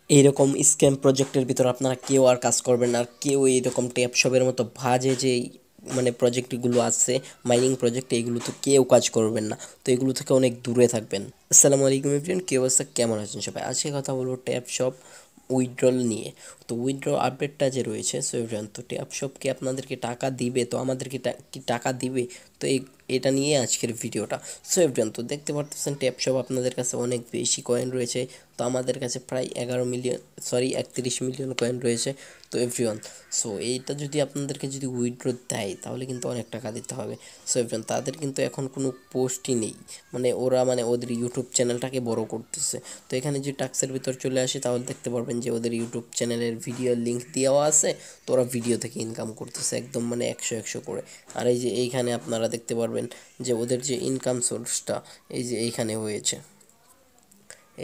এইরকম স্ক্যাম প্রজেক্টের ভিতর আপনারা কেউ আর কাজ করবেন না, আর কেউ এইরকম ট্যাপ শপের মতো বাজে যে মানে প্রজেক্টগুলো আছে, মাইনিং প্রজেক্ট, এইগুলো তো কেউ কাজ করবেন না। তো এগুলো থেকে অনেক দূরে থাকবেন। আসসালামু আলাইকুম এভরিওয়ান, কি অবস্থা, কেমন আছেন সবাই? আজকে কথা বলবো ট্যাপ শপ উইথড্রল নিয়ে। তো উইথড্র আপডেটটা যে রয়েছে, সো এভরিওয়ান, তো ট্যাপ শপ কি আপনাদেরকে টাকা দিবে? তো আমাদেরকে কি টাকা দিবে? তো এটা নিয়ে আজকের ভিডিওটা। সো এভরিওয়ান, তো দেখতে পারতেছেন ট্যাপ শপ আপনাদের কাছে অনেক বেশি কয়েন রয়েছে। তো আমাদের কাছে প্রায় 31 মিলিয়ন কয়েন রয়েছে। তো এভরিওয়ান, সো এইটা যদি আপনাদেরকে যদি উইথড্র দেয় তাহলে কিন্তু অনেক টাকা দিতে হবে। সো এভরিওয়ান, তাদের কিন্তু এখন কোনো পোস্টই নেই, মানে ওরা মানে ওদের ইউটিউব চ্যানেলটাকে বড় করতেছে। তো এখানে যে টাক্সের ভিতর চলে আসে তাহলে দেখতে পারবেন যে ওদের ইউটিউব চ্যানেলের ভিডিও লিঙ্ক দেওয়া আছে। তো ওরা ভিডিও থেকে ইনকাম করতেছে একদম মানে 100 করে। আর এই যে এইখানে আপনারা দেখতে পারবেন যে ওদের যে ইনকাম সোর্সটা এই যে এইখানে হয়েছে।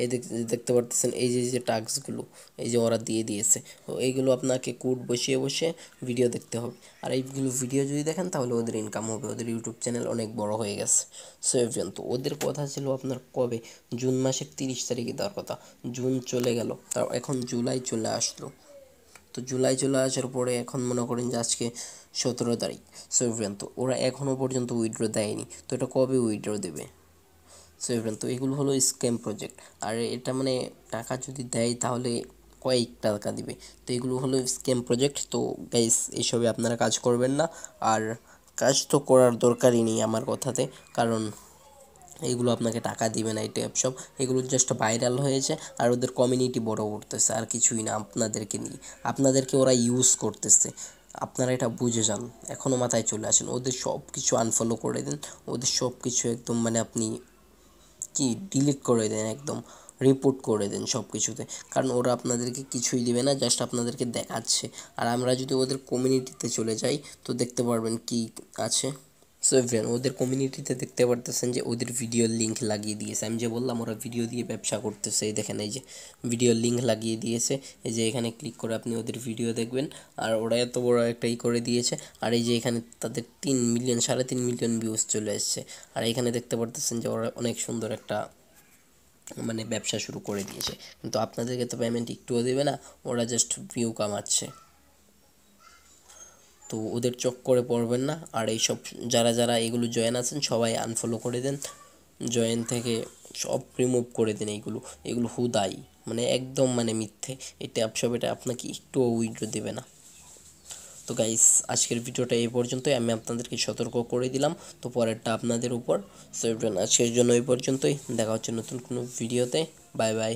এই দেখতে পারতেছেন এই যে যে টাস্কগুলো এই যে ওরা দিয়ে দিয়েছে। তো এইগুলো আপনাকে কোড বসিয়ে বসে ভিডিও দেখতে হবে। আর এইগুলো ভিডিও যদি দেখেন তাহলে ওদের ইনকাম হবে, ওদের ইউটিউব চ্যানেল অনেক বড় হয়ে গেছে। সো এভরিওয়ান, তো ওদের কথা ছিল আপনার কবে, জুন মাসের 30 তারিখে দেওয়ার কথা। জুন চলে গেল, তার এখন জুলাই চলে আসলো। তো জুলাই চলে আসার পরে এখন মনে করেন যে আজকে 17 তারিখ। সো এভরিওয়ান, তো ওরা এখনও পর্যন্ত উইথড্র দেয়নি। তো এটা কবে উইথড্র দেবে? সো এভরিওয়ান, তো এগুলো হলো স্ক্যাম প্রজেক্ট। আর এটা মানে টাকা যদি দেয় তাহলে কয়েক টাকা দিবে। তো এগুলো হলো স্ক্যাম প্রজেক্ট। তো গাইস, এইসবে আপনারা কাজ করবেন না। আর কাজ তো করার দরকারই নেই আমার কথাতে, কারণ এইগুলো আপনাকে টাকা দিবে না। এই ট্যাপ সব এগুলো জাস্ট ভাইরাল হয়েছে আর ওদের কমিউনিটি বড় করতেছে, আর কিছুই না। আপনাদেরকে নিয়ে, আপনাদেরকে ওরা ইউজ করতেছে। আপনারা এটা বুঝে যান, এখনও মাথায় চলে আসেন। ওদের সব কিছু আনফলো করে দিন, ওদের সব কিছু একদম মানে আপনি কি ডিলিট করে দেন, একদম রিপোর্ট করে দেন সব কিছুতে। কারণ ওরা আপনাদেরকে কিছুই দিবে না, জাস্ট আপনাদেরকে দেখাচ্ছে। আর আমরা যদি ওদের কমিউনিটিতে চলে যাই তো দেখতে পারবেন কি আছে। সো এভরিওয়ান, ওদের কমিউনিটিতে দেখতে পারতেছেন যে ওদের ভিডিওর লিঙ্ক লাগিয়ে দিয়েছে। আমি যে বললাম ওরা ভিডিও দিয়ে ব্যবসা করতেছে, এই দেখেন এই যে ভিডিওর লিঙ্ক লাগিয়ে দিয়েছে। এই যে এখানে ক্লিক করে আপনি ওদের ভিডিও দেখবেন। আর ওরা এত বড় একটা করে দিয়েছে। আর এই যে এখানে তাদের 3 মিলিয়ন, 3.5 মিলিয়ন ভিউজ চলে এসছে। আর এখানে দেখতে পারতেছেন যে ওরা অনেক সুন্দর একটা মানে ব্যবসা শুরু করে দিয়েছে। কিন্তু আপনাদেরকে তো পেমেন্ট একটুও দেবে না, ওরা জাস্ট ভিউ কামাচ্ছে। তো ওদের চক্করে পড়বেন না। আর এইসব যারা যারা এগুলো জয়েন আছেন সবাই আনফলো করে দেন, জয়েন থেকে সব রিমুভ করে দেন। এইগুলো এগুলো হুদাই মানে একদম মানে মিথ্যে। এই ট্যাপ সব এটা আপনাকে একটুও উইথড্র দেবে না। তো গাইস, আজকের ভিডিওটা এই পর্যন্তই, আমি আপনাদেরকে সতর্ক করে দিলাম। তো পরেরটা আপনাদের উপর। সো আজকের জন্য এই পর্যন্তই, দেখা হচ্ছে নতুন কোনো ভিডিওতে। Bye bye.